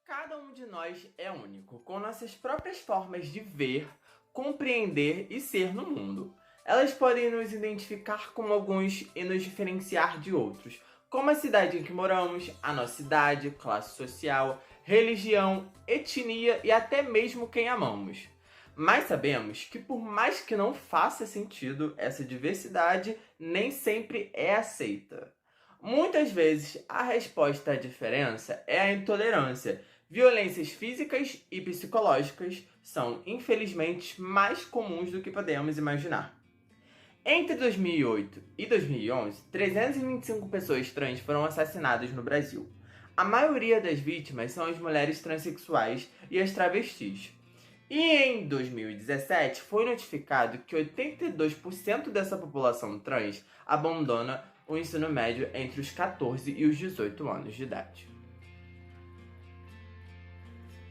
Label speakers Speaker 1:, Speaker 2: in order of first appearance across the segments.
Speaker 1: Cada um de nós é único, com nossas próprias formas de ver, compreender e ser no mundo. Elas podem nos identificar com alguns e nos diferenciar de outros, como a cidade em que moramos, a nossa idade, classe social, religião, etnia e até mesmo quem amamos. Mas sabemos que por mais que não faça sentido, essa diversidade nem sempre é aceita. Muitas vezes a resposta à diferença é a intolerância. Violências físicas e psicológicas são, infelizmente, mais comuns do que podemos imaginar. Entre 2008 e 2011, 325 pessoas trans foram assassinadas no Brasil. A maioria das vítimas são as mulheres transexuais e as travestis. E em 2017 foi notificado que 82% dessa população trans abandona o ensino médio entre os 14 e os 18 anos de idade.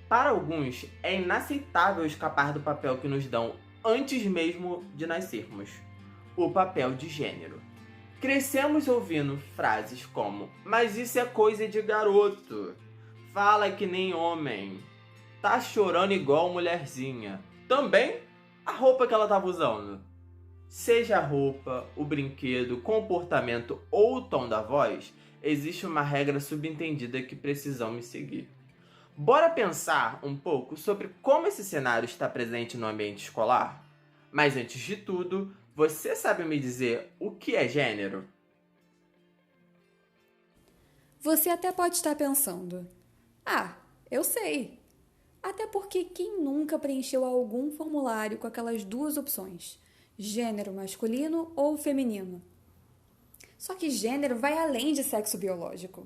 Speaker 1: Para alguns, é inaceitável escapar do papel que nos dão antes mesmo de nascermos, o papel de gênero. Crescemos ouvindo frases como: "Mas isso é coisa de garoto", "Fala que nem homem", "Tá chorando igual mulherzinha", também a roupa que ela estava usando. Seja a roupa, o brinquedo, o comportamento ou o tom da voz, existe uma regra subentendida que precisamos seguir. Bora pensar um pouco sobre como esse cenário está presente no ambiente escolar? Mas antes de tudo, você sabe me dizer o que é gênero?
Speaker 2: Você até pode estar pensando: "Ah, eu sei." Até porque quem nunca preencheu algum formulário com aquelas duas opções, gênero masculino ou feminino? Só que gênero vai além de sexo biológico.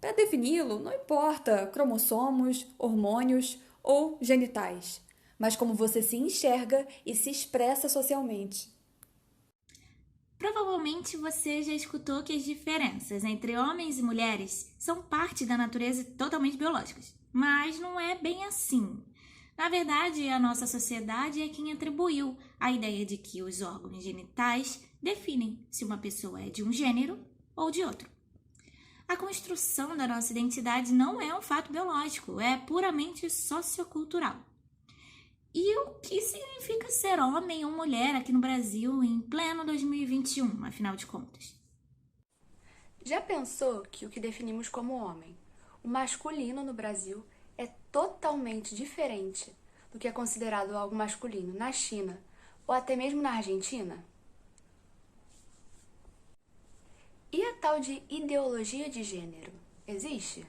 Speaker 2: Para defini-lo, não importa cromossomos, hormônios ou genitais, mas como você se enxerga e se expressa socialmente.
Speaker 3: Provavelmente você já escutou que as diferenças entre homens e mulheres são parte da natureza totalmente biológicas, mas não é bem assim. Na verdade, a nossa sociedade é quem atribuiu a ideia de que os órgãos genitais definem se uma pessoa é de um gênero ou de outro. A construção da nossa identidade não é um fato biológico, é puramente sociocultural. E o que significa ser homem ou mulher aqui no Brasil em pleno 2021, afinal de contas?
Speaker 4: Já pensou que o que definimos como homem, o masculino no Brasil, é totalmente diferente do que é considerado algo masculino na China ou até mesmo na Argentina? E a tal de ideologia de gênero, existe?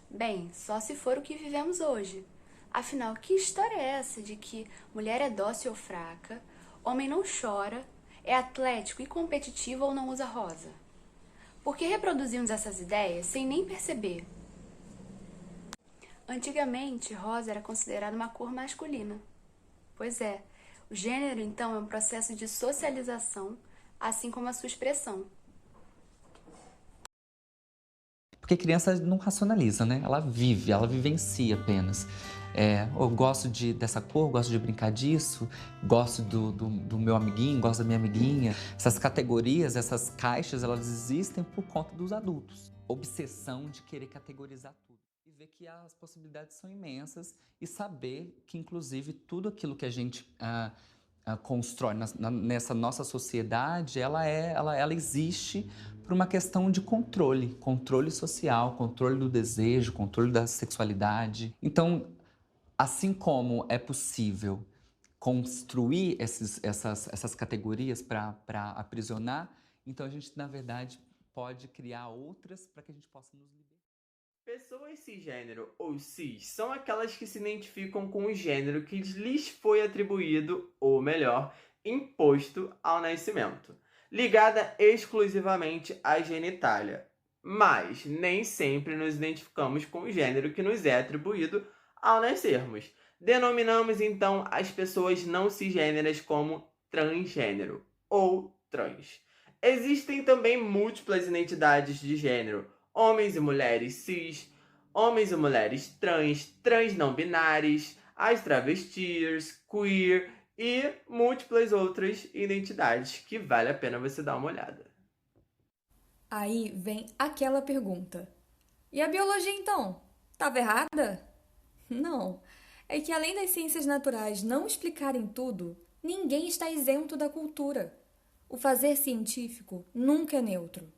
Speaker 4: Bem, só se for o que vivemos hoje. Afinal, que história é essa de que mulher é dócil ou fraca, homem não chora, é atlético e competitivo ou não usa rosa? Por que reproduzimos essas ideias sem nem perceber? Antigamente, rosa era considerada uma cor masculina. Pois é, o gênero então é um processo de socialização, assim como a sua expressão.
Speaker 5: Porque criança não racionaliza, né? Ela vive, ela vivencia apenas. Eu gosto dessa cor, gosto de brincar disso, gosto do meu amiguinho, gosto da minha amiguinha. Essas categorias, essas caixas, elas existem por conta dos adultos. Obsessão de querer categorizar tudo. E ver que as possibilidades são imensas e saber que, inclusive, tudo aquilo que a gente constrói nessa nossa sociedade, ela existe por uma questão de controle social, controle do desejo, controle da sexualidade. Então, assim como é possível construir essas categorias para aprisionar, então a gente, na verdade, pode criar outras para que a gente possa nos libertar.
Speaker 1: Pessoas cisgênero ou cis são aquelas que se identificam com o gênero que lhes foi atribuído, ou melhor, imposto ao nascimento, ligada exclusivamente à genitália. Mas nem sempre nos identificamos com o gênero que nos é atribuído ao nascermos. Denominamos então as pessoas não cisgêneras como transgênero ou trans. Existem também múltiplas identidades de gênero: homens e mulheres cis, homens e mulheres trans, trans não binários, as travestis, queer e múltiplas outras identidades que vale a pena você dar uma olhada.
Speaker 2: Aí vem aquela pergunta: e a biologia então? Estava errada? Não. É que além das ciências naturais não explicarem tudo, ninguém está isento da cultura. O fazer científico nunca é neutro.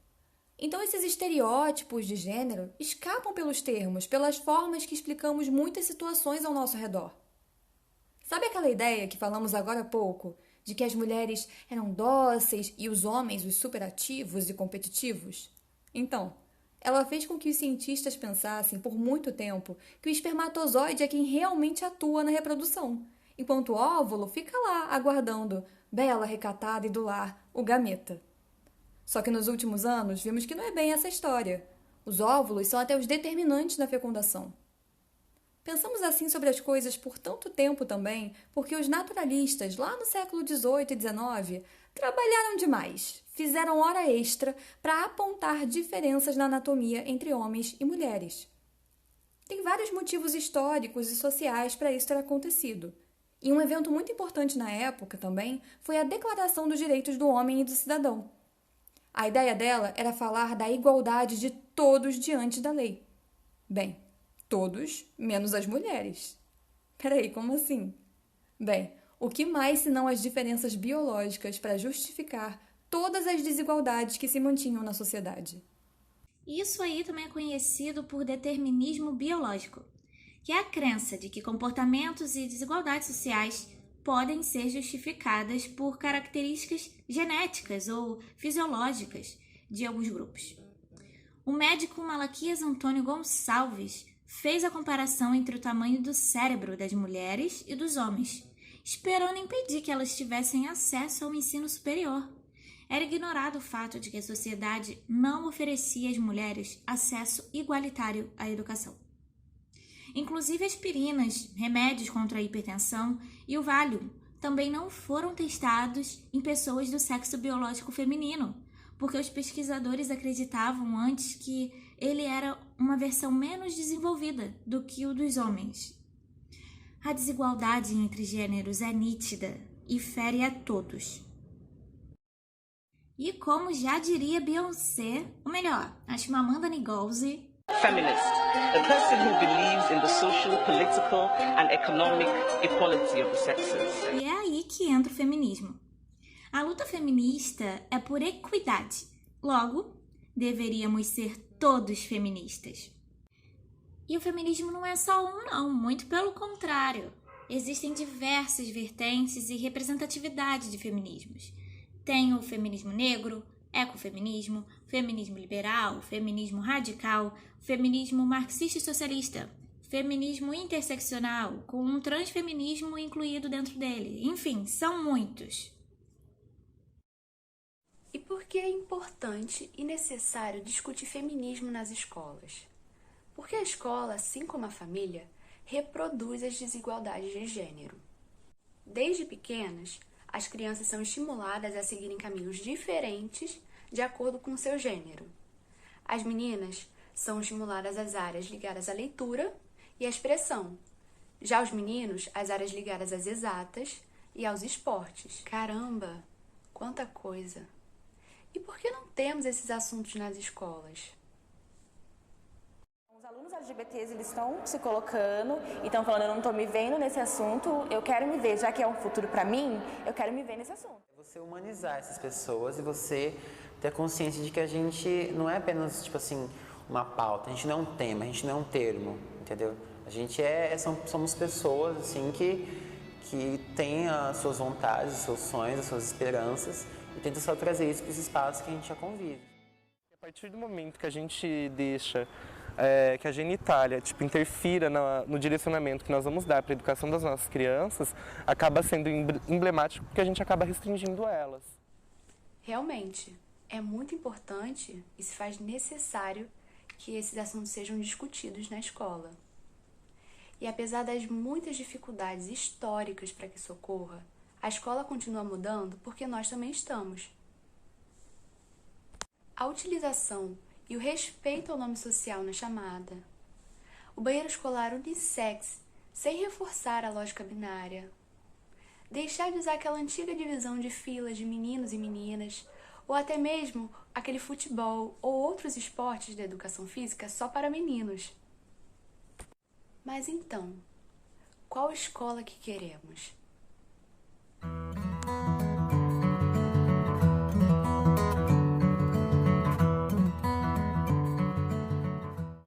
Speaker 2: Então esses estereótipos de gênero escapam pelos termos, pelas formas que explicamos muitas situações ao nosso redor. Sabe aquela ideia que falamos agora há pouco, de que as mulheres eram dóceis e os homens os superativos e competitivos? Então, ela fez com que os cientistas pensassem por muito tempo que o espermatozoide é quem realmente atua na reprodução, enquanto o óvulo fica lá, aguardando, bela, recatada e do lar, o gameta. Só que nos últimos anos vimos que não é bem essa história. Os óvulos são até os determinantes da fecundação. Pensamos assim sobre as coisas por tanto tempo também, porque os naturalistas, lá no século XVIII e XIX, trabalharam demais, fizeram hora extra para apontar diferenças na anatomia entre homens e mulheres. Tem vários motivos históricos e sociais para isso ter acontecido. E um evento muito importante na época também foi a Declaração dos Direitos do Homem e do Cidadão. A ideia dela era falar da igualdade de todos diante da lei. Bem, todos menos as mulheres. Peraí, como assim? Bem, o que mais senão as diferenças biológicas para justificar todas as desigualdades que se mantinham na sociedade?
Speaker 3: Isso aí também é conhecido por determinismo biológico, que é a crença de que comportamentos e desigualdades sociais podem ser justificadas por características genéticas ou fisiológicas de alguns grupos. O médico Malaquias Antônio Gonçalves fez a comparação entre o tamanho do cérebro das mulheres e dos homens, esperando impedir que elas tivessem acesso ao ensino superior. Era ignorado o fato de que a sociedade não oferecia às mulheres acesso igualitário à educação. Inclusive aspirinas, remédios contra a hipertensão e o Valium também não foram testados em pessoas do sexo biológico feminino, porque os pesquisadores acreditavam antes que ele era uma versão menos desenvolvida do que o dos homens. A desigualdade entre gêneros é nítida e fere a todos. E como já diria Beyoncé, ou melhor, a Chimamanda Ngozi,
Speaker 6: feminist, a person who believes in the social, political and economic equality of the sexes.
Speaker 3: E é aí que entra o feminismo. A luta feminista é por equidade. Logo, deveríamos ser todos feministas. E o feminismo não é só um, não. Muito pelo contrário. Existem diversas vertentes e representatividade de feminismos. Tem o feminismo negro, ecofeminismo, feminismo liberal, feminismo radical, feminismo marxista e socialista, feminismo interseccional, com um transfeminismo incluído dentro dele. Enfim, são muitos.
Speaker 4: E por que é importante e necessário discutir feminismo nas escolas? Porque a escola, assim como a família, reproduz as desigualdades de gênero. Desde pequenas, as crianças são estimuladas a seguirem caminhos diferentes de acordo com seu gênero. As meninas são estimuladas às áreas ligadas à leitura e à expressão. Já os meninos, às áreas ligadas às exatas e aos esportes. Caramba, quanta coisa! E por que não temos esses assuntos nas escolas?
Speaker 7: Os alunos LGBTs, eles estão se colocando e estão falando, eu não estou me vendo nesse assunto, eu quero me ver, já que é um futuro para mim, eu quero me ver nesse assunto.
Speaker 8: Você humanizar essas pessoas e você ter a consciência de que a gente não é apenas, tipo assim, uma pauta, a gente não é um tema, a gente não é um termo, entendeu? A gente somos pessoas, assim, que têm as suas vontades, os seus sonhos, as suas esperanças e tenta só trazer isso para esse espaço que a gente já convive.
Speaker 9: A partir do momento que a gente deixa que a genitália interfira no direcionamento que nós vamos dar para a educação das nossas crianças, acaba sendo emblemático porque a gente acaba restringindo elas.
Speaker 4: Realmente, é muito importante e se faz necessário que esses assuntos sejam discutidos na escola. E apesar das muitas dificuldades históricas para que isso ocorra, a escola continua mudando porque nós também estamos. A utilização e o respeito ao nome social na chamada. O banheiro escolar unissex, sem reforçar a lógica binária. Deixar de usar aquela antiga divisão de filas de meninos e meninas, ou até mesmo aquele futebol ou outros esportes da educação física só para meninos. Mas então, qual escola que queremos?